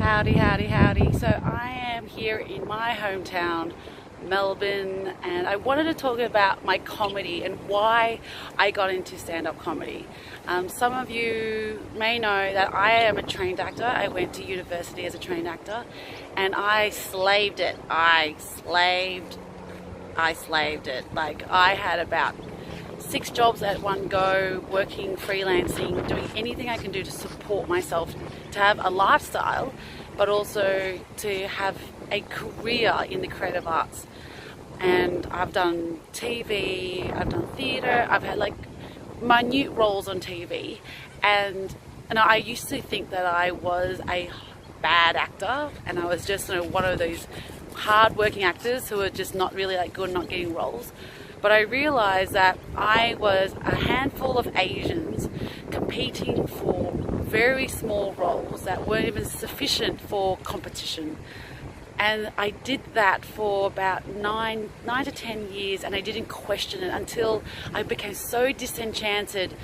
Howdy, howdy, howdy. So I am here in my hometown, Melbourne, and I wanted to talk about my comedy and why I got into stand-up comedy. Some of you may know that I am a trained actor. I went to university as a trained actor and I slaved it. I slaved it. Like, I had about 6 jobs at one go, working, freelancing, doing anything I can do to support myself, to have a lifestyle, but also to have a career in the creative arts. And I've done TV, I've done theatre, I've had like minute roles on TV, and I used to think that I was a bad actor and I was just one of those hard-working actors who are just not really like good, not getting roles. But I realized that I was a handful of Asians competing for very small roles that weren't even sufficient for competition. And I did that for about 9 to 10 years, and I didn't question it until I became so disenchanted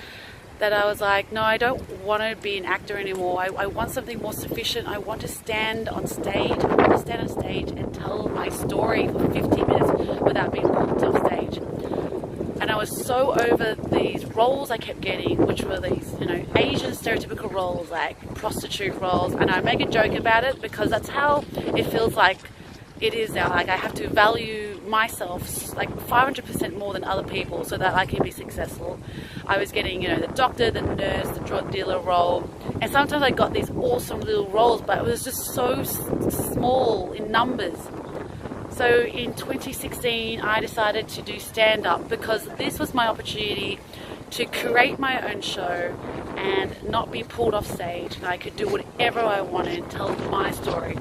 that I was like, no, I don't want to be an actor anymore. I want something more sufficient. I want to stand on stage. I want to stand on stage and tell my story for 50 minutes without being pulled off stage. And I was so over these roles I kept getting, which were these, Asian stereotypical roles, like prostitute roles. And I make a joke about it because that's how it feels like it is now. Like, I have to value myself like 500% more than other people so that I can be successful. I was getting, the doctor, the nurse, the drug dealer role. And sometimes I got these awesome little roles, but it was just so small in numbers. So in 2016, I decided to do stand-up because this was my opportunity to create my own show and not be pulled off stage. And I could do whatever I wanted and tell my story.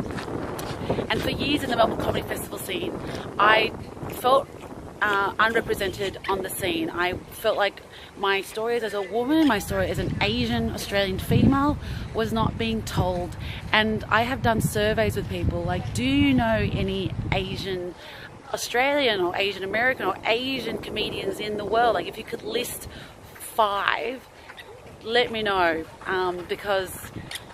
And for years in the Melbourne Comedy Festival scene, I felt unrepresented on the scene. I felt like my stories as a woman, my story as an Asian Australian female was not being told. And I have done surveys with people like, do you know any Asian Australian or Asian American or Asian comedians in the world? Like, if you could list 5, let me know, because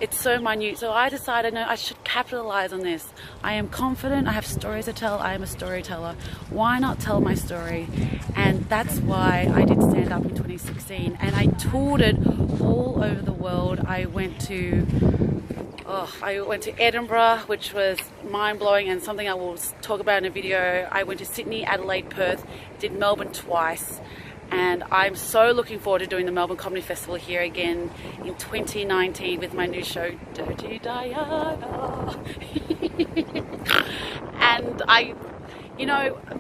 it's so minute. So I decided, no, I should capitalize on this. I am confident, I have stories to tell, I am a storyteller. Why not tell my story? And that's why I did stand up in 2016, and I toured it all over the world. I went to Edinburgh, which was mind-blowing and something I will talk about in a video. I went to Sydney, Adelaide, Perth, did Melbourne twice. And I'm so looking forward to doing the Melbourne Comedy Festival here again in 2019 with my new show, Dirty Diana. And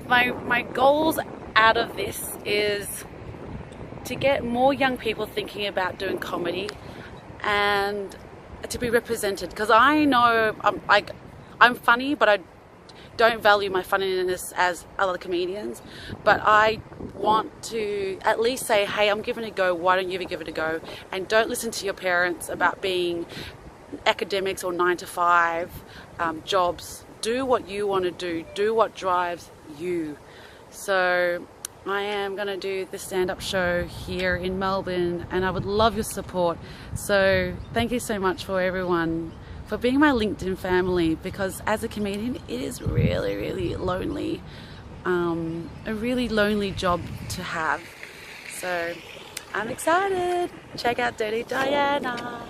my goals out of this is to get more young people thinking about doing comedy and to be represented. Because I know I'm funny, but I don't value my funniness as other comedians, but I want to at least say, hey, I'm giving it a go, why don't you ever give it a go? And don't listen to your parents about being academics or 9 to 5 jobs. Do what you want to do what drives you. So I am going to do the stand-up show here in Melbourne, and I would love your support. So thank you so much for everyone for being my LinkedIn family, because as a comedian it is really, really lonely, a really lonely job to have. So I'm excited. Check out Dirty Diana.